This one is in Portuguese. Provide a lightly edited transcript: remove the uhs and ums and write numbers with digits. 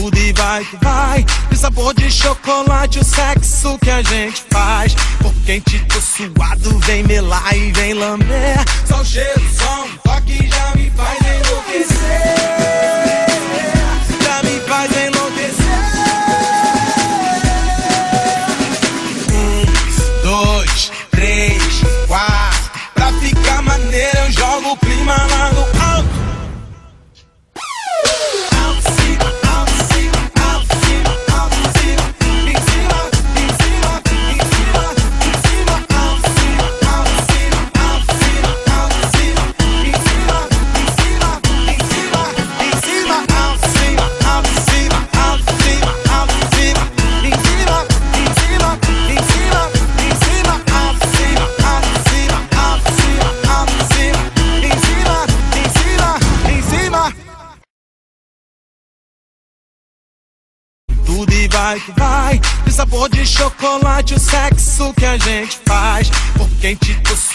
tudo e vai que vai. De sabor de chocolate, o sexo que a gente faz. Por quente, tô suado, vem melar e vem lamber. Só o cheiro, só um toque já me faz enlouquecer. Já me faz enlouquecer. 1, 2, 3, 4. Pra ficar maneiro eu jogo o clima lá no alto. Tudo e vai que vai. De sabor de chocolate, o sexo que a gente faz. Por quente, tô